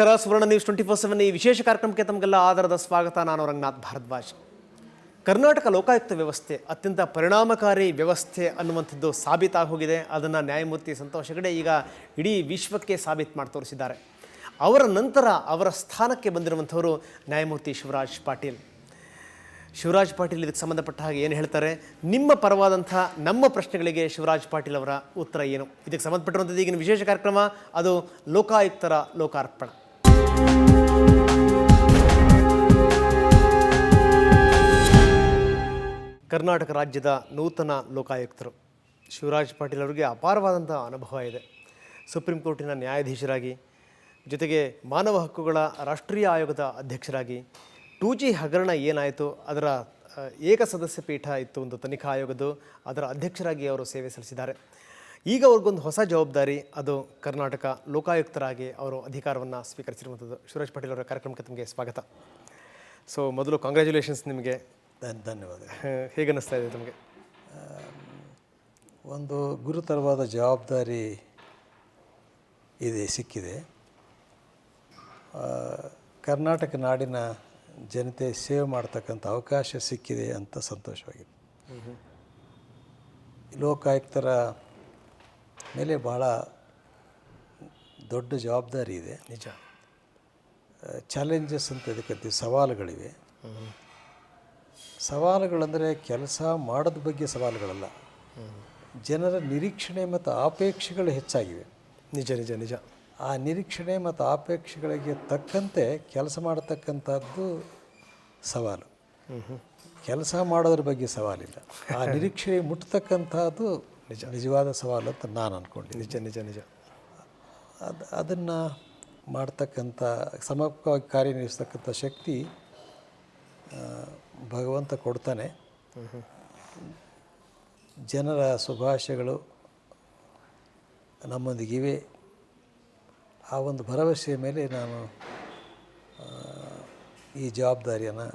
ನಮಸ್ಕಾರ. ಸುವರ್ಣ ನ್ಯೂಸ್ 24/7 ಈ ವಿಶೇಷ ಕಾರ್ಯಕ್ರಮಕ್ಕೆ ತಮಗೆಲ್ಲ ಆಧಾರದ ಸ್ವಾಗತ. ನಾನು ರಂಗನಾಥ್ ಭಾರದ್ವಾಜ್. ಕರ್ನಾಟಕ ಲೋಕಾಯುಕ್ತ ವ್ಯವಸ್ಥೆ ಅತ್ಯಂತ ಪರಿಣಾಮಕಾರಿ ವ್ಯವಸ್ಥೆ ಅನ್ನುವಂಥದ್ದು ಸಾಬೀತಾಗಿ ಹೋಗಿದೆ. ಅದನ್ನು ನ್ಯಾಯಮೂರ್ತಿ ಸಂತೋಷ್ ಹೆಗಡೆ ಈಗ ಇಡೀ ವಿಶ್ವಕ್ಕೆ ಸಾಬೀತು ಮಾಡಿ ತೋರಿಸಿದ್ದಾರೆ. ಅವರ ನಂತರ ಅವರ ಸ್ಥಾನಕ್ಕೆ ಬಂದಿರುವಂಥವರು ನ್ಯಾಯಮೂರ್ತಿ ಶಿವರಾಜ್ ಪಾಟೀಲ್. ಶಿವರಾಜ್ ಪಾಟೀಲ್ ಇದಕ್ಕೆ ಸಂಬಂಧಪಟ್ಟ ಹಾಗೆ ಏನು ಹೇಳ್ತಾರೆ, ನಿಮ್ಮ ಪರವಾದಂಥ ನಮ್ಮ ಪ್ರಶ್ನೆಗಳಿಗೆ ಶಿವರಾಜ್ ಪಾಟೀಲ್ ಅವರ ಉತ್ತರ ಏನು, ಇದಕ್ಕೆ ಸಂಬಂಧಪಟ್ಟಿರುವಂಥದ್ದು ಈಗಿನ ವಿಶೇಷ ಕಾರ್ಯಕ್ರಮ. ಅದು ಲೋಕಾಯುಕ್ತರ ಲೋಕಾರ್ಪಣೆ. ಕರ್ನಾಟಕ ರಾಜ್ಯದ ನೂತನ ಲೋಕಾಯುಕ್ತರು ಶಿವರಾಜ್ ಪಾಟೀಲ್ ಅವರಿಗೆ ಅಪಾರವಾದಂಥ ಅನುಭವ ಇದೆ. ಸುಪ್ರೀಂ ಕೋರ್ಟಿನ ನ್ಯಾಯಾಧೀಶರಾಗಿ, ಜೊತೆಗೆ ಮಾನವ ಹಕ್ಕುಗಳ ರಾಷ್ಟ್ರೀಯ ಆಯೋಗದ ಅಧ್ಯಕ್ಷರಾಗಿ, 2G ಹಗರಣ ಏನಾಯಿತು ಅದರ ಏಕಸದಸ್ಯ ಪೀಠ ಇತ್ತು ಒಂದು ತನಿಖಾ ಆಯೋಗದ್ದು, ಅದರ ಅಧ್ಯಕ್ಷರಾಗಿ ಅವರು ಸೇವೆ ಸಲ್ಲಿಸಿದ್ದಾರೆ. ಈಗ ಅವ್ರಿಗೊಂದು ಹೊಸ ಜವಾಬ್ದಾರಿ, ಅದು ಕರ್ನಾಟಕ ಲೋಕಾಯುಕ್ತರಾಗಿ ಅವರು ಅಧಿಕಾರವನ್ನು ಸ್ವೀಕರಿಸಿರುವಂಥದ್ದು. ಶಿವರಾಜ್ ಪಾಟೀಲ್ ಅವರ ಕಾರ್ಯಕ್ರಮಕ್ಕೆ ತಮಗೆ ಸ್ವಾಗತ. ಸೊ ಮೊದಲು ಕಾಂಗ್ರ್ಯಾಚುಲೇಷನ್ಸ್ ನಿಮಗೆ. ಧನ್ಯವಾದ. ಹೇಗೆ ಅನ್ನಿಸ್ತಾ ಇದೆ ತಮಗೆ? ಒಂದು ಗುರುತರವಾದ ಜವಾಬ್ದಾರಿ ಸಿಕ್ಕಿದೆ. ಕರ್ನಾಟಕ ನಾಡಿನ ಜನತೆ ಸೇವೆ ಮಾಡ್ತಕ್ಕಂಥ ಅವಕಾಶ ಸಿಕ್ಕಿದೆ ಅಂತ ಸಂತೋಷವಾಗಿದೆ. ಲೋಕಾಯುಕ್ತರ ಮೇಲೆ ಭಾಳ ದೊಡ್ಡ ಜವಾಬ್ದಾರಿ ಇದೆ. ನಿಜ. ಚಾಲೆಂಜಸ್ ಅಂತ ಇದಕ್ಕೆ ಸವಾಲುಗಳಿವೆ. ಸವಾಲುಗಳಂದರೆ ಕೆಲಸ ಮಾಡೋದ ಬಗ್ಗೆ ಸವಾಲುಗಳಲ್ಲ, ಜನರ ನಿರೀಕ್ಷಣೆ ಮತ್ತು ಅಪೇಕ್ಷೆಗಳು ಹೆಚ್ಚಾಗಿವೆ. ನಿಜ ನಿಜ ನಿಜ. ಆ ನಿರೀಕ್ಷಣೆ ಮತ್ತು ಅಪೇಕ್ಷೆಗಳಿಗೆ ತಕ್ಕಂತೆ ಕೆಲಸ ಮಾಡತಕ್ಕಂಥದ್ದು ಸವಾಲು. ಕೆಲಸ ಮಾಡೋದ್ರ ಬಗ್ಗೆ ಸವಾಲಿಲ್ಲ, ಆ ನಿರೀಕ್ಷೆ ಮುಟ್ತಕ್ಕಂಥದ್ದು ನಿಜವಾದ ಸವಾಲು ಅಂತ ನಾನು ಅಂದ್ಕೊಂಡಿದ್ದೀನಿ. ನಿಜ ನಿಜ ನಿಜ. ಅದನ್ನು ಮಾಡ್ತಕ್ಕಂಥ ಸಮರ್ಪಕವಾಗಿ ಕಾರ್ಯನಿರ್ವಹಿಸ್ತಕ್ಕಂಥ ಶಕ್ತಿ ಭಗವಂತ ಕೊಡ್ತಾನೆ. ಜನರ ಶುಭಾಶಯಗಳು ನಮ್ಮೊಂದಿಗಿವೆ. ಆ ಒಂದು ಭರವಸೆಯ ಮೇಲೆ ನಾನು ಈ ಜವಾಬ್ದಾರಿಯನ್ನು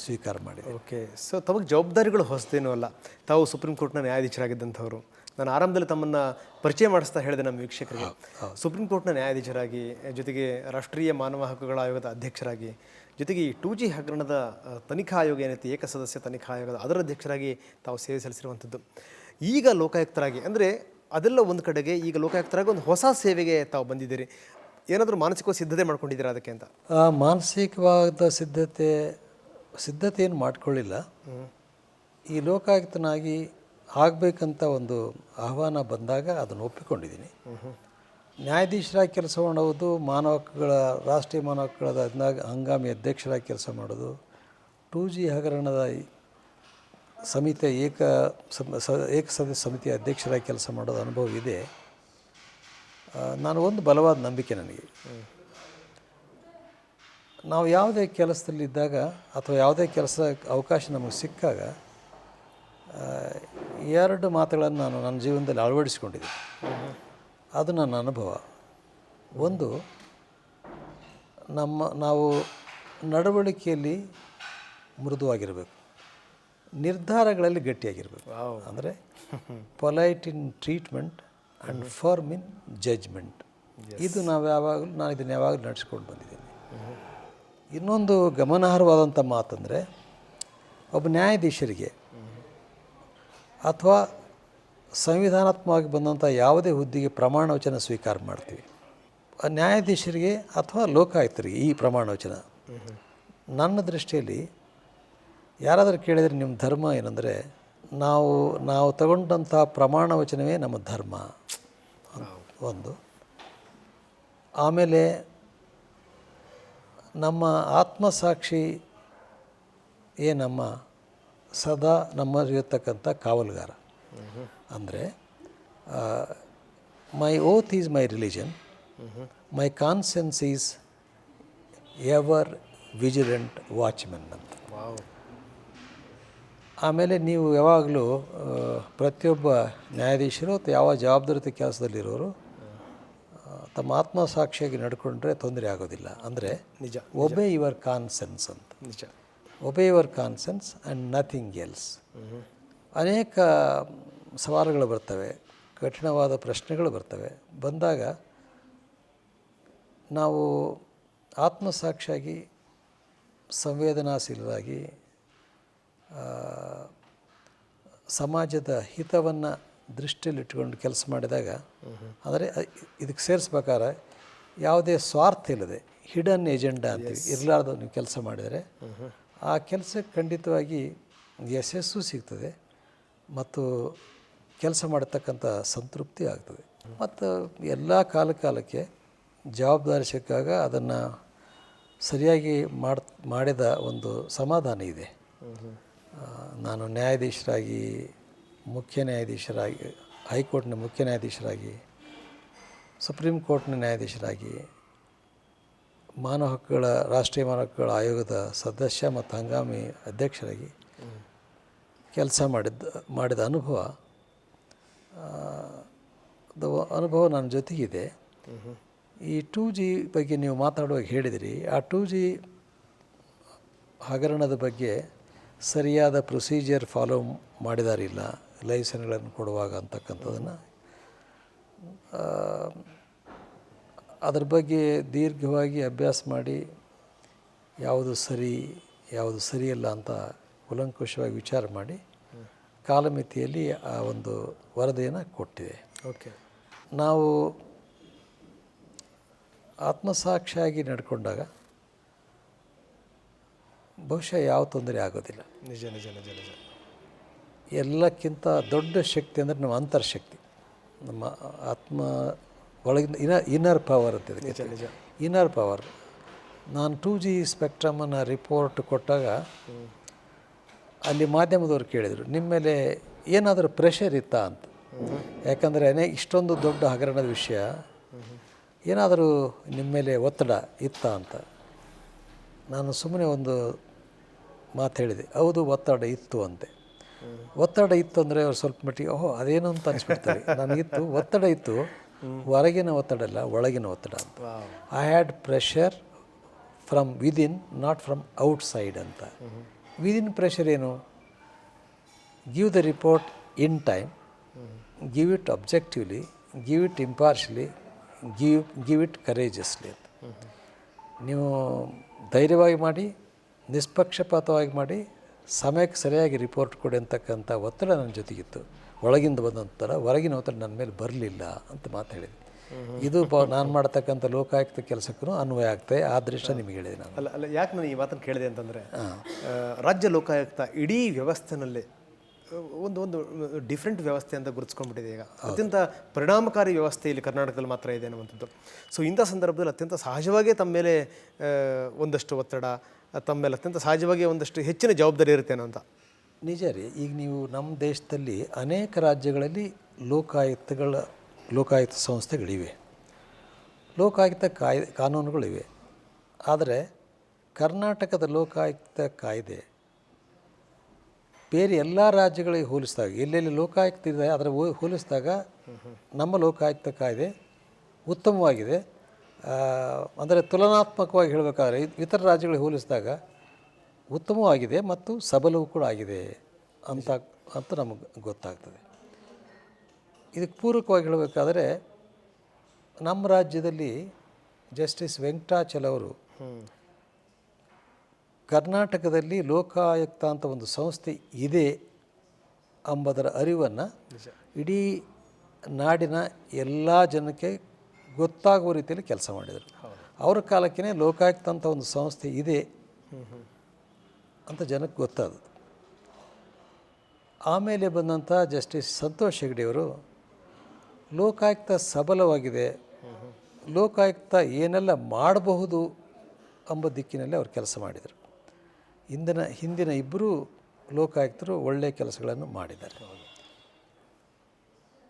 ಸ್ವೀಕಾರ ಮಾಡಿದೆ. ಓಕೆ. ಸೊ ತಮಗೆ ಜವಾಬ್ದಾರಿಗಳು ಹೊಸದೇನೂ ಅಲ್ಲ. ತಾವು ಸುಪ್ರೀಂ ಕೋರ್ಟ್ನ ನ್ಯಾಯಾಧೀಶರಾಗಿದ್ದಂಥವರು. ನಾನು ಆರಂಭದಲ್ಲಿ ತಮ್ಮನ್ನು ಪರಿಚಯ ಮಾಡಿಸ್ತಾ ಹೇಳಿದೆ ನಮ್ಮ ವೀಕ್ಷಕರಿಗೆ. ಸುಪ್ರೀಂ ಕೋರ್ಟ್ನ ನ್ಯಾಯಾಧೀಶರಾಗಿ, ಜೊತೆಗೆ ರಾಷ್ಟ್ರೀಯ ಮಾನವ ಹಕ್ಕುಗಳ ಆಯೋಗದ ಅಧ್ಯಕ್ಷರಾಗಿ, ಜೊತೆಗೆ ಈ 2G ಹಗರಣದ ತನಿಖಾ ಆಯೋಗ ಏನೈತಿ, ಏಕಸದಸ್ಯ ತನಿಖಾ ಆಯೋಗದ ಅದರ ಅಧ್ಯಕ್ಷರಾಗಿ ತಾವು ಸೇವೆ ಸಲ್ಲಿಸಿರುವಂಥದ್ದು. ಈಗ ಲೋಕಾಯುಕ್ತರಾಗಿ ಅಂದರೆ ಅದೆಲ್ಲ ಒಂದು ಕಡೆಗೆ, ಈಗ ಲೋಕಾಯುಕ್ತರಾಗಿ ಒಂದು ಹೊಸ ಸೇವೆಗೆ ತಾವು ಬಂದಿದ್ದೀರಿ. ಏನಾದರೂ ಮಾನಸಿಕವಾಗಿ ಸಿದ್ಧತೆ ಮಾಡ್ಕೊಂಡಿದ್ದೀರಾ ಅದಕ್ಕೆ ಅಂತ? ಮಾನಸಿಕವಾದ ಸಿದ್ಧತೆಯನ್ನು ಮಾಡ್ಕೊಳ್ಳಿಲ್ಲ. ಈ ಲೋಕಾಯುಕ್ತನಾಗಿ ಆಗಬೇಕಂತ ಒಂದು ಆಹ್ವಾನ ಬಂದಾಗ ಅದನ್ನು ಒಪ್ಪಿಕೊಂಡಿದ್ದೀನಿ. ನ್ಯಾಯಾಧೀಶರಾಗಿ ಕೆಲಸ ಮಾಡೋದು, ಮಾನವ ಹಕ್ಕುಗಳ ರಾಷ್ಟ್ರೀಯ ಮಾನವ ಹಕ್ಕುಗಳ ಹಂಗಾಮಿ ಅಧ್ಯಕ್ಷರಾಗಿ ಕೆಲಸ ಮಾಡೋದು, 2G ಹಗರಣದ ಸಮಿತಿಯ ಏಕಸದಸ್ಯ ಸಮಿತಿಯ ಅಧ್ಯಕ್ಷರಾಗಿ ಕೆಲಸ ಮಾಡೋದು ಅನುಭವ ಇದೆ. ನಾನು ಒಂದು ಬಲವಾದ ನಂಬಿಕೆ ನನಗೆ, ನಾವು ಯಾವುದೇ ಕೆಲಸದಲ್ಲಿದ್ದಾಗ ಅಥವಾ ಯಾವುದೇ ಕೆಲಸ ಅವಕಾಶ ನಮಗೆ ಸಿಕ್ಕಾಗ 2 ಮಾತುಗಳನ್ನು ನಾನು ನನ್ನ ಜೀವನದಲ್ಲಿ ಅಳವಡಿಸಿಕೊಂಡಿದ್ದೀನಿ. ಅದು ನನ್ನ ಅನುಭವ. ಒಂದು, ನಾವು ನಡವಳಿಕೆಯಲ್ಲಿ ಮೃದುವಾಗಿರಬೇಕು, ನಿರ್ಧಾರಗಳಲ್ಲಿ ಗಟ್ಟಿಯಾಗಿರಬೇಕು. ಅಂದರೆ polite in treatment and firm in judgement. ಇದು ನಾನು ಇದನ್ನು ಯಾವಾಗಲೂ ನಡೆಸ್ಕೊಂಡು ಬಂದಿದ್ದೀನಿ. ಇನ್ನೊಂದು ಗಮನಾರ್ಹವಾದಂಥ ಮಾತಂದರೆ, ಒಬ್ಬ ನ್ಯಾಯಾಧೀಶರಿಗೆ ಅಥವಾ ಸಂವಿಧಾನಾತ್ಮಕವಾಗಿ ಬಂದಂಥ ಯಾವುದೇ ಹುದ್ದೆಗೆ ಪ್ರಮಾಣ ವಚನ ಸ್ವೀಕಾರ ಮಾಡ್ತೀವಿ. ನ್ಯಾಯಾಧೀಶರಿಗೆ ಅಥವಾ ಲೋಕಾಯುಕ್ತರಿಗೆ ಈ ಪ್ರಮಾಣ ವಚನ, ನನ್ನ ದೃಷ್ಟಿಯಲ್ಲಿ ಯಾರಾದರೂ ಕೇಳಿದರೆ ನಿಮ್ಮ ಧರ್ಮ ಏನಂದರೆ, ನಾವು ತಗೊಂಡಂಥ ಪ್ರಮಾಣ ವಚನವೇ ನಮ್ಮ ಧರ್ಮ ಒಂದು. ಆಮೇಲೆ ನಮ್ಮ ಆತ್ಮಸಾಕ್ಷಿ ಸದಾ ನಮ್ಮಲ್ಲಿರತಕ್ಕಂಥ ಕಾವಲುಗಾರ. ಅಂದರೆ my oath is my religion, my conscience is ever vigilant watchmen ಅಂತ. ಆಮೇಲೆ ನೀವು ಯಾವಾಗಲೂ ಪ್ರತಿಯೊಬ್ಬ ನ್ಯಾಯಾಧೀಶರು ಅಥವಾ ಯಾವ ಜವಾಬ್ದಾರಿತ ಕೆಲಸದಲ್ಲಿರೋರು ತಮ್ಮ ಆತ್ಮಸಾಕ್ಷಿಯಾಗಿ ನಡ್ಕೊಂಡ್ರೆ ತೊಂದರೆ ಆಗೋದಿಲ್ಲ. ಅಂದರೆ ನಿಜ, ಒಬೇ ಯುವರ್ ಕಾನ್ಸೆನ್ಸ್ ಅಂತ. ನಿಜ. ಒಬೇ your consensus and nothing else. ಅನೇಕ ಸವಾಲುಗಳು ಬರ್ತವೆ, ಕಠಿಣವಾದ ಪ್ರಶ್ನೆಗಳು ಬರ್ತವೆ. ಬಂದಾಗ ನಾವು ಆತ್ಮಸಾಕ್ಷಿಯಾಗಿ ಸಂವೇದನಾಶೀಲರಾಗಿ ಸಮಾಜದ ಹಿತವನ್ನು ದೃಷ್ಟಿಯಲ್ಲಿಟ್ಕೊಂಡು ಕೆಲಸ ಮಾಡಿದಾಗ, ಅಂದರೆ ಇದಕ್ಕೆ ಸೇರಿಸ್ಬೇಕಾದ್ರೆ ಯಾವುದೇ ಸ್ವಾರ್ಥ ಇಲ್ಲದೆ ಹಿಡನ್ ಎಜೆಂಡಾ ಅಂತೀವಿ, ಇರಲಾರ್ದು ನೀವು ಕೆಲಸ ಮಾಡಿದರೆ ಆ ಕೆಲಸಕ್ಕೆ ಖಂಡಿತವಾಗಿ ಯಶಸ್ಸು ಸಿಗ್ತದೆ ಮತ್ತು ಕೆಲಸ ಮಾಡತಕ್ಕಂಥ ಸಂತೃಪ್ತಿ ಆಗ್ತದೆ. ಮತ್ತು ಎಲ್ಲ ಕಾಲಕ್ಕೆ ಜವಾಬ್ದಾರಿ ಸಿಕ್ಕಾಗ ಅದನ್ನು ಸರಿಯಾಗಿ ಮಾಡಿದ ಒಂದು ಸಮಾಧಾನ ಇದೆ. ನಾನು ನ್ಯಾಯಾಧೀಶರಾಗಿ, ಮುಖ್ಯ ನ್ಯಾಯಾಧೀಶರಾಗಿ, ಹೈಕೋರ್ಟ್ನ ಮುಖ್ಯ ನ್ಯಾಯಾಧೀಶರಾಗಿ, ಸುಪ್ರೀಂ ಕೋರ್ಟ್ನ ನ್ಯಾಯಾಧೀಶರಾಗಿ, ರಾಷ್ಟ್ರೀಯ ಮಾನವ ಹಕ್ಕುಗಳ ಆಯೋಗದ ಸದಸ್ಯ ಮತ್ತು ಹಂಗಾಮಿ ಅಧ್ಯಕ್ಷರಾಗಿ ಕೆಲಸ ಮಾಡಿದ ಅನುಭವ ನನ್ನ ಜೊತೆಗಿದೆ. ಈ 2G ಬಗ್ಗೆ ನೀವು ಮಾತಾಡುವಾಗ ಹೇಳಿದಿರಿ, ಆ 2G ಹಗರಣದ ಬಗ್ಗೆ ಸರಿಯಾದ ಪ್ರೊಸೀಜರ್ ಫಾಲೋ ಮಾಡಿದಾರಿಲ್ಲ ಲೈಸೆನ್ಸ್ಗಳನ್ನು ಕೊಡುವಾಗ ಅಂತಕ್ಕಂಥದ್ದನ್ನು, ಅದ್ರ ಬಗ್ಗೆ ದೀರ್ಘವಾಗಿ ಅಭ್ಯಾಸ ಮಾಡಿ ಯಾವುದು ಸರಿಯಲ್ಲ ಅಂತ ಕೂಲಂಕುಷವಾಗಿ ವಿಚಾರ ಮಾಡಿ ಕಾಲಮಿತಿಯಲ್ಲಿ ಆ ಒಂದು ವರದಿಯನ್ನು ಕೊಟ್ಟಿದೆ. ಓಕೆ, ನಾವು ಆತ್ಮಸಾಕ್ಷಿಯಾಗಿ ನಡ್ಕೊಂಡಾಗ ಬಹುಶಃ ಯಾವ ತೊಂದರೆ ಆಗೋದಿಲ್ಲ. ನಿಜ ನಿಜ ನಿಜ ನಿಜ. ಎಲ್ಲಕ್ಕಿಂತ ದೊಡ್ಡ ಶಕ್ತಿ ಅಂದರೆ ನಮ್ಮ ಅಂತರ್ಶಕ್ತಿ, ನಮ್ಮ ಆತ್ಮ ಒಳಗಿನ ಇನ್ನರ್ ಪವರ್ ಅಂತ. ನಿಜ ನಿಜ. Inner power. ನಾನು 2G ಸ್ಪೆಕ್ಟ್ರಮನ್ನು ರಿಪೋರ್ಟ್ ಕೊಟ್ಟಾಗ ಅಲ್ಲಿ ಮಾಧ್ಯಮದವ್ರು ಕೇಳಿದರು, ನಿಮ್ಮ ಮೇಲೆ ಏನಾದರೂ ಪ್ರೆಷರ್ ಇತ್ತಾ ಅಂತ. ಯಾಕಂದರೆ ಇಷ್ಟೊಂದು ದೊಡ್ಡ ಹಗರಣದ ವಿಷಯ, ಏನಾದರೂ ನಿಮ್ಮ ಮೇಲೆ ಒತ್ತಡ ಇತ್ತಾ ಅಂತ. ನಾನು ಸುಮ್ಮನೆ ಒಂದು ಮಾತು ಹೇಳಿದೆ, ಹೌದು ಒತ್ತಡ ಇತ್ತು ಅಂತೆ. ಒತ್ತಡ ಇತ್ತು ಅಂದರೆ ಅವ್ರು ಸ್ವಲ್ಪ ಮಟ್ಟಿಗೆ ಅದೇನು ಅಂತ ಅನಿಸ್ಬಿಡ್ತಾರೆ. ನನಗಿತ್ತು ಒತ್ತಡ ಇತ್ತು, ಹೊರಗಿನ ಒತ್ತಡ ಅಲ್ಲ, ಒಳಗಿನ ಒತ್ತಡ ಅಂತ. I had pressure from within, not from outside ಅಂತ. ವಿದಿನ್ ಪ್ರೆಷರ್ ಏನು? Give the report in time, give it objectively, give it impartially, give it courageously ಅಂತ. ನೀವು ಧೈರ್ಯವಾಗಿ ಮಾಡಿ, ನಿಷ್ಪಕ್ಷಪಾತವಾಗಿ ಮಾಡಿ, ಸಮಯಕ್ಕೆ ಸರಿಯಾಗಿ ರಿಪೋರ್ಟ್ ಕೊಡಿ ಅಂತಕ್ಕಂಥ ಒತ್ತಡ ನನ್ನ ಜೊತೆಗಿತ್ತು. ಒಳಗಿಂದ ಬಂದಂಥ ಹೊರಗಿನ ಒತ್ತಡ ನನ್ನ ಮೇಲೆ ಬರಲಿಲ್ಲ ಅಂತ ಮಾತಾಡಿದೆ. ಇದು ನಾನು ಮಾಡ್ತಕ್ಕಂಥ ಲೋಕಾಯುಕ್ತ ಕೆಲಸಕ್ಕೂ ಅನ್ವಯ ಆಗ್ತದೆ. ಆ ದೃಶ್ಯ ನಿಮಗೆ ಹೇಳಿದೆ ನಾನು. ಅಲ್ಲ, ಯಾಕೆ ನಾನು ಈ ಮಾತನ್ನು ಕೇಳಿದೆ ಅಂತಂದರೆ, ರಾಜ್ಯ ಲೋಕಾಯುಕ್ತ ಇಡೀ ವ್ಯವಸ್ಥೆನಲ್ಲಿ ಒಂದು ಡಿಫ್ರೆಂಟ್ ವ್ಯವಸ್ಥೆ ಅಂತ ಗುರುತಿಸ್ಕೊಂಡ್ಬಿಟ್ಟಿದೆ. ಈಗ ಅತ್ಯಂತ ಪರಿಣಾಮಕಾರಿ ವ್ಯವಸ್ಥೆ ಇಲ್ಲಿ ಕರ್ನಾಟಕದಲ್ಲಿ ಮಾತ್ರ ಇದೆ ಅನ್ನುವಂಥದ್ದು. ಸೊ ಇಂಥ ಸಂದರ್ಭದಲ್ಲಿ ಅತ್ಯಂತ ಸಹಜವಾಗಿ ತಮ್ಮ ಮೇಲೆ ಒಂದಷ್ಟು ಒತ್ತಡ, ತಮ್ಮ ಮೇಲೆ ಅತ್ಯಂತ ಸಹಜವಾಗಿ ಒಂದಷ್ಟು ಹೆಚ್ಚಿನ ಜವಾಬ್ದಾರಿ ಇರುತ್ತೇನೋ ಅಂತ. ನಿಜ ರೀ. ಈಗ ನೀವು ನಮ್ಮ ದೇಶದಲ್ಲಿ ಅನೇಕ ರಾಜ್ಯಗಳಲ್ಲಿ ಲೋಕಾಯುಕ್ತ ಸಂಸ್ಥೆಗಳಿವೆ, ಲೋಕಾಯುಕ್ತ ಕಾನೂನುಗಳಿವೆ. ಆದರೆ ಕರ್ನಾಟಕದ ಲೋಕಾಯುಕ್ತ ಕಾಯ್ದೆ ಬೇರೆ ಎಲ್ಲ ರಾಜ್ಯಗಳಿಗೆ ಹೋಲಿಸಿದಾಗ, ಎಲ್ಲೆಲ್ಲಿ ಲೋಕಾಯುಕ್ತ ಇದೆ ಅದರ ಹೋಲಿಸಿದಾಗ ನಮ್ಮ ಲೋಕಾಯುಕ್ತ ಕಾಯ್ದೆ ಉತ್ತಮವಾಗಿದೆ. ಅಂದರೆ ತುಲನಾತ್ಮಕವಾಗಿ ಹೇಳಬೇಕಾದ್ರೆ ಇತರ ರಾಜ್ಯಗಳಿಗೆ ಹೋಲಿಸಿದಾಗ ಉತ್ತಮವಾಗಿದೆ ಮತ್ತು ಸಬಲವೂ ಕೂಡ ಆಗಿದೆ ಅಂತ ನಮಗೆ ಗೊತ್ತಾಗ್ತದೆ. ಇದಕ್ಕೆ ಪೂರಕವಾಗಿ ಹೇಳಬೇಕಾದ್ರೆ ನಮ್ಮ ರಾಜ್ಯದಲ್ಲಿ ಜಸ್ಟಿಸ್ ವೆಂಕಟಾಚಲ ಅವರು ಕರ್ನಾಟಕದಲ್ಲಿ ಲೋಕಾಯುಕ್ತ ಅಂತ ಒಂದು ಸಂಸ್ಥೆ ಇದೆ ಎಂಬುದರ ಅರಿವನ್ನು ಇಡೀ ನಾಡಿನ ಎಲ್ಲ ಜನಕ್ಕೆ ಗೊತ್ತಾಗುವ ರೀತಿಯಲ್ಲಿ ಕೆಲಸ ಮಾಡಿದರು. ಅವರ ಕಾಲಕ್ಕೇ ಲೋಕಾಯುಕ್ತ ಅಂತ ಒಂದು ಸಂಸ್ಥೆ ಇದೆ ಅಂತ ಜನಕ್ಕೆ ಗೊತ್ತಾದದು. ಆಮೇಲೆ ಬಂದಂಥ ಜಸ್ಟಿಸ್ ಸಂತೋಷ್ ಹೆಗ್ಡೆಯವರು ಲೋಕಾಯುಕ್ತ ಸಬಲವಾಗಿದೆ, ಲೋಕಾಯುಕ್ತ ಏನೆಲ್ಲ ಮಾಡಬಹುದು ಎಂಬ ದಿಕ್ಕಿನಲ್ಲಿ ಅವರು ಕೆಲಸ ಮಾಡಿದರು. ಹಿಂದಿನ ಇಬ್ಬರು ಲೋಕಾಯುಕ್ತರು ಒಳ್ಳೆಯ ಕೆಲಸಗಳನ್ನು ಮಾಡಿದ್ದಾರೆ.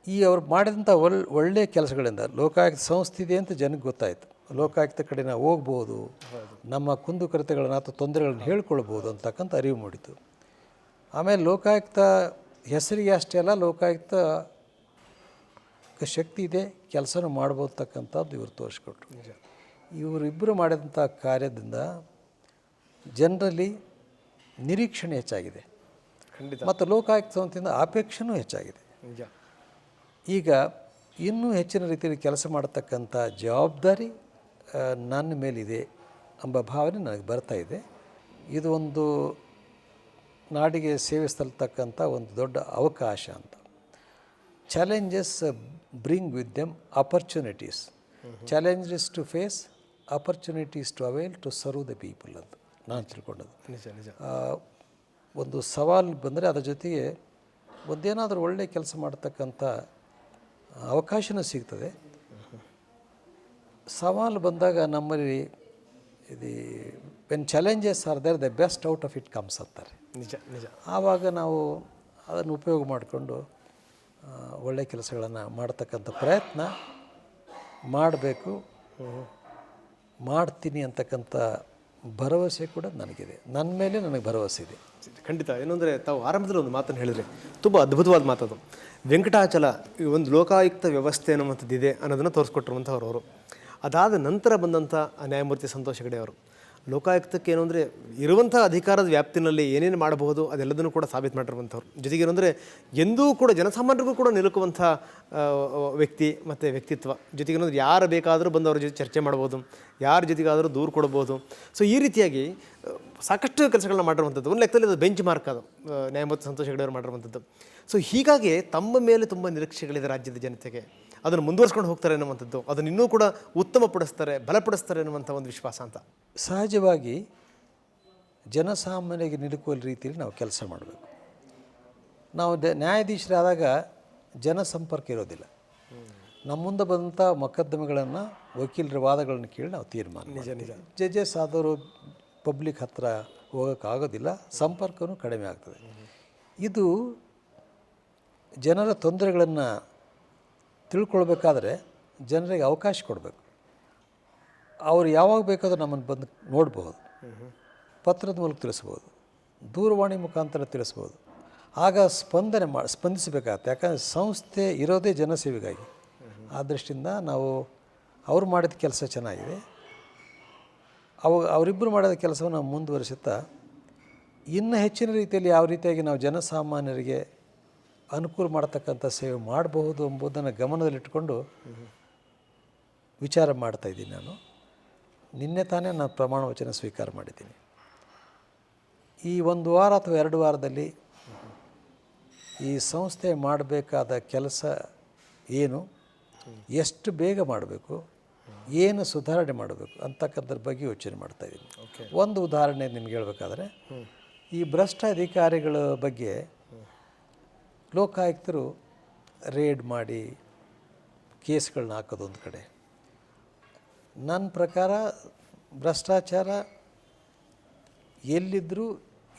ಈ ಅವರು ಮಾಡಿದಂಥ ಒಳ್ಳೆಯ ಕೆಲಸಗಳಿಂದ ಲೋಕಾಯುಕ್ತ ಸಂಸ್ಥೆ ಇದೆ ಅಂತ ಜನಕ್ಕೆ ಗೊತ್ತಾಯಿತು. ಲೋಕಾಯುಕ್ತ ಕಡೆ ನಾವು ಹೋಗ್ಬೋದು, ನಮ್ಮ ಕುಂದುಕೊರತೆಗಳನ್ನು ಅಥವಾ ತೊಂದರೆಗಳನ್ನು ಹೇಳ್ಕೊಳ್ಬೋದು ಅಂತಕ್ಕಂಥ ಅರಿವು ಮೂಡಿತು. ಆಮೇಲೆ ಲೋಕಾಯುಕ್ತ ಹೆಸರಿಗೆ ಅಷ್ಟೇ ಅಲ್ಲ, ಲೋಕಾಯುಕ್ತ ಶಕ್ತಿ ಇದೆ, ಕೆಲಸನೂ ಮಾಡ್ಬೋದಕ್ಕಂಥದ್ದು ಇವರು ತೋರಿಸ್ಕೊಟ್ರು. ಇವರಿಬ್ಬರು ಮಾಡಿದಂಥ ಕಾರ್ಯದಿಂದ ಜನರಲ್ಲಿ ನಿರೀಕ್ಷಣೆ ಹೆಚ್ಚಾಗಿದೆ ಮತ್ತು ಲೋಕಾಯುಕ್ತ ಸಂಸ್ಥೆಯಿಂದ ಅಪೇಕ್ಷೆನೂ ಹೆಚ್ಚಾಗಿದೆ. ಈಗ ಇನ್ನೂ ಹೆಚ್ಚಿನ ರೀತಿಯಲ್ಲಿ ಕೆಲಸ ಮಾಡತಕ್ಕಂಥ ಜವಾಬ್ದಾರಿ ನನ್ನ ಮೇಲಿದೆ ಎಂಬ ಭಾವನೆ ನನಗೆ ಬರ್ತಾ ಇದೆ. ಇದು ಒಂದು ನಾಡಿಗೆ ಸೇವೆ ಸಲ್ಲತಕ್ಕಂಥ ಒಂದು ದೊಡ್ಡ ಅವಕಾಶ ಅಂತ. Challenges bring with them opportunities. Challenges to face, opportunities to avail to serve the people ಅಂತ ನಾನು ತಿಳ್ಕೊಂಡದ್ದು. ನಿಜ ನಿಜ. ಒಂದು ಸವಾಲು ಬಂದರೆ ಅದರ ಜೊತೆಗೆ ಒಂದೇನಾದರೂ ಒಳ್ಳೆಯ ಕೆಲಸ ಮಾಡ್ತಕ್ಕಂಥ ಅವಕಾಶನೂ ಸಿಗ್ತದೆ. ಸವಾಲು ಬಂದಾಗ ನಮ್ಮಲ್ಲಿ ಇದು when challenges are there the best out of it comes ಅಂತಾರೆ. ನಿಜ ನಿಜ. ಆವಾಗ ನಾವು ಅದನ್ನು ಉಪಯೋಗ ಮಾಡಿಕೊಂಡು ಒಳ್ಳೆಯ ಕೆಲಸಗಳನ್ನು ಮಾಡ್ತಕ್ಕಂಥ ಪ್ರಯತ್ನ ಮಾಡಬೇಕು, ಮಾಡ್ತೀನಿ ಅಂತಕ್ಕಂಥ ಭರವಸೆ ಕೂಡ ನನಗಿದೆ. ನನ್ನ ಮೇಲೆ ನನಗೆ ಭರವಸೆ ಇದೆ. ಖಂಡಿತ. ಏನಂದರೆ ತಾವು ಆರಂಭದಲ್ಲಿ ಒಂದು ಮಾತನ್ನು ಹೇಳಿದರೆ ತುಂಬ ಅದ್ಭುತವಾದ ಮಾತದು. ವೆಂಕಟಾಚಲ ಈ ಒಂದು ಲೋಕಾಯುಕ್ತ ವ್ಯವಸ್ಥೆ ಅನ್ನುವಂಥದ್ದು ಇದೆ ಅನ್ನೋದನ್ನು ತೋರಿಸ್ಕೊಟ್ಟಿರುವಂಥವ್ರು. ಅದಾದ ನಂತರ ಬಂದಂಥ ನ್ಯಾಯಮೂರ್ತಿ ಸಂತೋಷ್ ಹೆಗಡೆ ಅವರು ಲೋಕಾಯುಕ್ತಕ್ಕೆ ಏನು ಅಂದರೆ ಇರುವಂಥ ಅಧಿಕಾರದ ವ್ಯಾಪ್ತಿನಲ್ಲಿ ಏನೇನು ಮಾಡಬಹುದು ಅದೆಲ್ಲದನ್ನು ಕೂಡ ಸಾಬೀತು ಮಾಡಿರುವಂಥವ್ರು. ಜೊತೆಗೆ ಏನಂದರೆ ಎಂದೂ ಕೂಡ ಜನಸಾಮಾನ್ಯರಿಗೂ ಕೂಡ ನಿಲುಕುವಂಥ ವ್ಯಕ್ತಿ ಮತ್ತು ವ್ಯಕ್ತಿತ್ವ. ಜೊತೆಗೆ ಏನಂದ್ರೆ ಯಾರು ಬೇಕಾದರೂ ಬಂದು ಅವ್ರ ಜೊತೆ ಚರ್ಚೆ ಮಾಡ್ಬೋದು, ಯಾರ ಜೊತೆಗಾದರೂ ದೂರು ಕೊಡ್ಬೋದು. ಸೊ ಈ ರೀತಿಯಾಗಿ ಸಾಕಷ್ಟು ಕೆಲಸಗಳನ್ನ ಮಾಡಿರುವಂಥದ್ದು. ಒಂದು ಲೆಕ್ಕದಲ್ಲಿ ಅದು ಬೆಂಚ್ ಮಾರ್ಕ್ ಅದು ನ್ಯಾಯಮೂರ್ತಿ ಸಂತೋಷ್ ಹೆಗಡೆ ಅವರು ಮಾಡಿರುವಂಥದ್ದು. ಸೊ ಹೀಗಾಗಿ ತಮ್ಮ ಮೇಲೆ ತುಂಬ ನಿರೀಕ್ಷೆಗಳಿದೆ ರಾಜ್ಯದ ಜನತೆಗೆ. ಅದನ್ನು ಮುಂದುವರ್ಸ್ಕೊಂಡು ಹೋಗ್ತಾರೆ ಅನ್ನುವಂಥದ್ದು, ಅದನ್ನು ಇನ್ನೂ ಕೂಡ ಉತ್ತಮಪಡಿಸ್ತಾರೆ, ಬಲಪಡಿಸ್ತಾರೆ ಅನ್ನುವಂಥ ಒಂದು ವಿಶ್ವಾಸ ಅಂತ. ಸಹಜವಾಗಿ ಜನಸಾಮಾನ್ಯರಿಗೆ ನಿಲುಕುವ ರೀತಿಯಲ್ಲಿ ನಾವು ಕೆಲಸ ಮಾಡಬೇಕು. ನಾವು ನ್ಯಾಯಾಧೀಶರಾದಾಗ ಜನಸಂಪರ್ಕ ಇರೋದಿಲ್ಲ. ನಮ್ಮ ಮುಂದೆ ಬಂದಂಥ ಮೊಕದ್ದಮೆಗಳನ್ನು, ವಕೀಲರ ವಾದಗಳನ್ನು ಕೇಳಿ ನಾವು ತೀರ್ಮಾನ. ನಿಜ ನಿಜ. ಜಡ್ಜಸ್ ಆದವರು ಪಬ್ಲಿಕ್ ಹತ್ರ ಹೋಗೋಕ್ಕಾಗೋದಿಲ್ಲ, ಸಂಪರ್ಕವೂ ಕಡಿಮೆ ಆಗ್ತದೆ. ಇದು ಜನರ ತೊಂದರೆಗಳನ್ನು ತಿಳ್ಕೊಳ್ಬೇಕಾದ್ರೆ ಜನರಿಗೆ ಅವಕಾಶ ಕೊಡಬೇಕು. ಅವರು ಯಾವಾಗ ಬೇಕಾದರೂ ನಮ್ಮನ್ನು ಬಂದು ನೋಡ್ಬೋದು, ಪತ್ರದ ಮೂಲಕ ತಿಳಿಸ್ಬೋದು, ದೂರವಾಣಿ ಮುಖಾಂತರ ತಿಳಿಸ್ಬೋದು. ಆಗ ಸ್ಪಂದಿಸಬೇಕಾಗತ್ತೆ. ಯಾಕಂದರೆ ಸಂಸ್ಥೆ ಇರೋದೇ ಜನಸೇವೆಗಾಗಿ. ಆ ದೃಷ್ಟಿಯಿಂದ ನಾವು ಅವ್ರು ಮಾಡಿದ ಕೆಲಸ ಚೆನ್ನಾಗಿದೆ. ಅವರಿಬ್ಬರು ಮಾಡಿದ ಕೆಲಸವನ್ನು ನಾವು ಮುಂದುವರಿಸುತ್ತಾ ಇನ್ನೂ ಹೆಚ್ಚಿನ ರೀತಿಯಲ್ಲಿ ಯಾವ ರೀತಿಯಾಗಿ ನಾವು ಜನಸಾಮಾನ್ಯರಿಗೆ ಅನುಕೂಲ ಮಾಡತಕ್ಕಂಥ ಸೇವೆ ಮಾಡಬಹುದು ಎಂಬುದನ್ನು ಗಮನದಲ್ಲಿಟ್ಟುಕೊಂಡು ವಿಚಾರ ಮಾಡ್ತಾಯಿದ್ದೀನಿ. ನಾನು ನಿನ್ನೆ ತಾನೇ ನಾನು ಪ್ರಮಾಣ ವಚನ ಸ್ವೀಕಾರ ಮಾಡಿದ್ದೀನಿ. ಈ 1 ವಾರ ಅಥವಾ 2 ವಾರದಲ್ಲಿ ಈ ಸಂಸ್ಥೆ ಮಾಡಬೇಕಾದ ಕೆಲಸ ಏನು, ಎಷ್ಟು ಬೇಗ ಮಾಡಬೇಕು, ಏನು ಸುಧಾರಣೆ ಮಾಡಬೇಕು ಅಂತಕ್ಕಂಥದ್ರ ಬಗ್ಗೆ ಯೋಚನೆ ಮಾಡ್ತಾಯಿದ್ದೀನಿ. ಒಂದು ಉದಾಹರಣೆ ನಿಮ್ಗೆ ಹೇಳ್ಬೇಕಾದ್ರೆ, ಈ ಭ್ರಷ್ಟ ಅಧಿಕಾರಿಗಳ ಬಗ್ಗೆ ಲೋಕಾಯುಕ್ತರು ರೇಡ್ ಮಾಡಿ ಕೇಸ್ಗಳನ್ನ ಹಾಕೋದೊಂದು ಕಡೆ. ನನ್ನ ಪ್ರಕಾರ ಭ್ರಷ್ಟಾಚಾರ ಎಲ್ಲಿದ್ದರೂ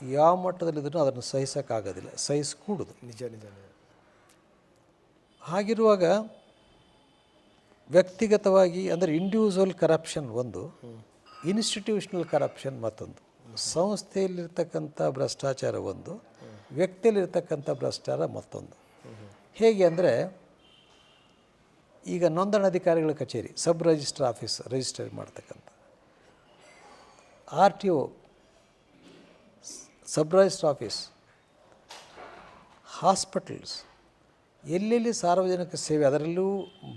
ಯಾವ ಮಟ್ಟದಲ್ಲಿದ್ದರೂ ಅದನ್ನು ಸಹಿಸೋಕ್ಕಾಗೋದಿಲ್ಲ, ಸಹಿಸ್ಕೂಡುದು. ನಿಜ ನಿಜ. ಹಾಗಿರುವಾಗ ವ್ಯಕ್ತಿಗತವಾಗಿ ಅಂದರೆ ಇಂಡಿವಿಜುವಲ್ ಕರಪ್ಷನ್ ಒಂದು, ಇನ್ಸ್ಟಿಟ್ಯೂಷನಲ್ ಕರಪ್ಷನ್ ಮತ್ತೊಂದು. ಸಂಸ್ಥೆಯಲ್ಲಿರ್ತಕ್ಕಂಥ ಭ್ರಷ್ಟಾಚಾರ ಒಂದು, ವ್ಯಕ್ತಿಯಲ್ಲಿರ್ತಕ್ಕಂಥ ಭ್ರಷ್ಟಾಚಾರ ಮತ್ತೊಂದು. ಹೇಗೆ ಅಂದರೆ, ಈಗ ನೋಂದಣಾಧಿಕಾರಿಗಳ ಕಚೇರಿ, ಸಬ್ ರಿಜಿಸ್ಟ್ರ್ ಆಫೀಸ್ ರಿಜಿಸ್ಟರ್ ಮಾಡ್ತಕ್ಕಂಥ, RTO ಸಬ್ ರಿಜಿಸ್ಟ್ರ್ ಆಫೀಸ್, ಹಾಸ್ಪಿಟಲ್ಸ್, ಎಲ್ಲೆಲ್ಲಿ ಸಾರ್ವಜನಿಕ ಸೇವೆ, ಅದರಲ್ಲೂ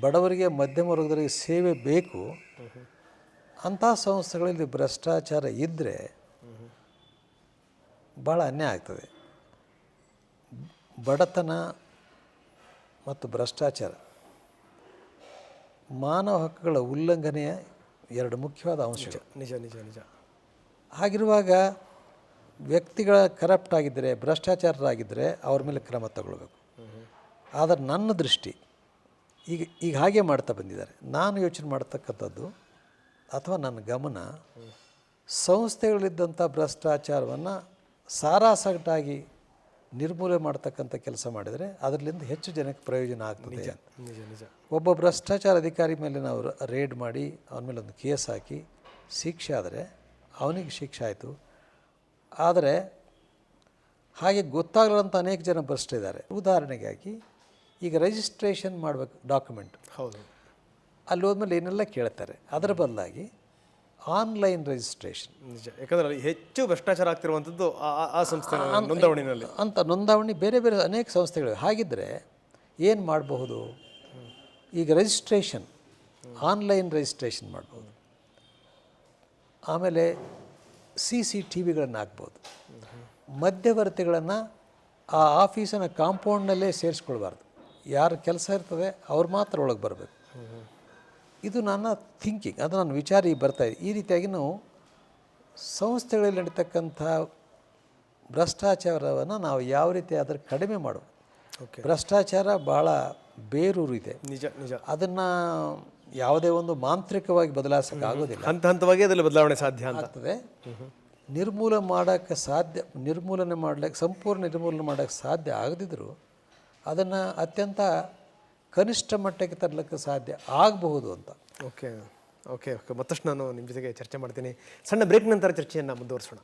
ಬಡವರಿಗೆ ಮಧ್ಯಮ ವರ್ಗದವರಿಗೆ ಸೇವೆ ಬೇಕು ಅಂಥ ಸಂಸ್ಥೆಗಳಲ್ಲಿ ಭ್ರಷ್ಟಾಚಾರ ಇದ್ದರೆ ಭಾಳ ಅನ್ಯಾಯ ಆಗ್ತದೆ. ಬಡತನ ಮತ್ತು ಭ್ರಷ್ಟಾಚಾರ ಮಾನವ ಹಕ್ಕುಗಳ ಉಲ್ಲಂಘನೆಯ 2 ಮುಖ್ಯವಾದ ಅಂಶಗಳು. ನಿಜ ನಿಜ ನಿಜ. ಹಾಗಿರುವಾಗ ವ್ಯಕ್ತಿಗಳ ಕರಪ್ಟ್ ಆಗಿದ್ದರೆ, ಭ್ರಷ್ಟಾಚಾರರಾಗಿದ್ದರೆ ಅವ್ರ ಮೇಲೆ ಕ್ರಮ ತಗೊಳ್ಬೇಕು. ಆದರೆ ನನ್ನ ದೃಷ್ಟಿ ಈಗ ಹಾಗೆ ಮಾಡ್ತಾ ಬಂದಿದ್ದಾರೆ. ನಾನು ಯೋಚನೆ ಮಾಡ್ತಕ್ಕಂಥದ್ದು ಅಥವಾ ನನ್ನ ಗಮನ, ಸಂಸ್ಥೆಗಳಿದ್ದಂಥ ಭ್ರಷ್ಟಾಚಾರವನ್ನು ಸಾರಾಸಗಟಾಗಿ ನಿರ್ಮೂಲನೆ ಮಾಡ್ತಕ್ಕಂಥ ಕೆಲಸ ಮಾಡಿದರೆ ಅದರಿಂದ ಹೆಚ್ಚು ಜನಕ್ಕೆ ಪ್ರಯೋಜನ ಆಗ್ತದೆ. ನಿಜ ನಿಜ. ಒಬ್ಬ ಭ್ರಷ್ಟಾಚಾರ ಅಧಿಕಾರಿ ಮೇಲೆ ನಾವು ರೇಡ್ ಮಾಡಿ ಅವನ ಮೇಲೆ ಒಂದು ಕೇಸ್ ಹಾಕಿ ಶಿಕ್ಷೆ ಆದರೆ ಅವನಿಗೆ ಶಿಕ್ಷೆ ಆಯಿತು. ಆದರೆ ಹಾಗೆ ಗೊತ್ತಾಗಲಾರಂಥ ಅನೇಕ ಜನ ಭ್ರಷ್ಟಿದ್ದಾರೆ. ಉದಾಹರಣೆಗಾಗಿ ಈಗ ರಿಜಿಸ್ಟ್ರೇಷನ್ ಮಾಡಬೇಕು ಡಾಕ್ಯುಮೆಂಟ್, ಹೌದು, ಅಲ್ಲಿ ಹೋದ್ಮೇಲೆ ಏನೆಲ್ಲ ಕೇಳ್ತಾರೆ. ಅದರ ಬದಲಾಗಿ ಆನ್ಲೈನ್ ರಿಜಿಸ್ಟ್ರೇಷನ್. ನಿಜ. ಯಾಕಂದರೆ ಹೆಚ್ಚು ಭ್ರಷ್ಟಾಚಾರ ಆಗ್ತಿರುವಂಥದ್ದು ಆ ಸಂಸ್ಥೆ ನೋಂದಣಿನಲ್ಲಿ ಅಂತ ನೋಂದಣಿ ಬೇರೆ ಬೇರೆ ಅನೇಕ ಸಂಸ್ಥೆಗಳು. ಹಾಗಿದ್ದರೆ ಏನು ಮಾಡಬಹುದು? ಈಗ ರಿಜಿಸ್ಟ್ರೇಷನ್ ಆನ್ಲೈನ್ ರಿಜಿಸ್ಟ್ರೇಷನ್ ಮಾಡ್ಬೋದು. ಆಮೇಲೆ CCTVಗಳನ್ನು ಹಾಕ್ಬೋದು. ಮಧ್ಯವರ್ತಿಗಳನ್ನು ಆ ಆಫೀಸಿನ ಕಾಂಪೌಂಡ್ನಲ್ಲೇ ಸೇರಿಸ್ಕೊಳ್ಬಾರ್ದು. ಯಾರ ಕೆಲಸ ಇರ್ತದೆ ಅವ್ರು ಮಾತ್ರ ಒಳಗೆ ಬರಬೇಕು. ಇದು ನನ್ನ ಥಿಂಕಿಂಗ್, ಅದು ನನ್ನ ವಿಚಾರ ಈಗ ಬರ್ತಾಯಿದೆ. ಈ ರೀತಿಯಾಗಿ ನಾವು ಸಂಸ್ಥೆಗಳಲ್ಲಿ ನಡೀತಕ್ಕಂಥ ಭ್ರಷ್ಟಾಚಾರವನ್ನು ನಾವು ಯಾವ ರೀತಿ ಅದರ ಕಡಿಮೆ ಮಾಡೋದು. ಭ್ರಷ್ಟಾಚಾರ ಭಾಳ ಬೇರೂರಿದೆ. ನಿಜ ನಿಜ. ಅದನ್ನು ಯಾವುದೇ ಒಂದು ಮಾಂತ್ರಿಕವಾಗಿ ಬದಲಾಯಿಸೋಕೆ ಆಗೋದಿಲ್ಲ. ಹಂತ ಹಂತವಾಗಿ ಅದರಲ್ಲಿ ಬದಲಾವಣೆ ಸಾಧ್ಯ ಆಗ್ತದೆ. ನಿರ್ಮೂಲನೆ ಮಾಡಲಿಕ್ಕೆ ಸಂಪೂರ್ಣ ನಿರ್ಮೂಲನೆ ಮಾಡೋಕ್ಕೆ ಸಾಧ್ಯ ಆಗದಿದ್ದರೂ ಅದನ್ನು ಅತ್ಯಂತ ಕನಿಷ್ಠ ಮಟ್ಟಕ್ಕೆ ತರಲಿಕ್ಕೆ ಸಾಧ್ಯ ಆಗಬಹುದು ಅಂತ. ಓಕೆ ಓಕೆ ಓಕೆ ಮತ್ತಷ್ಟು ನಾನು ನಿಮ್ಮ ಜೊತೆಗೆ ಚರ್ಚೆ ಮಾಡ್ತೀನಿ. ಸಣ್ಣ ಬ್ರೇಕ್ ನಂತರ ಚರ್ಚೆಯನ್ನು ಮುಂದುವರಿಸೋಣ.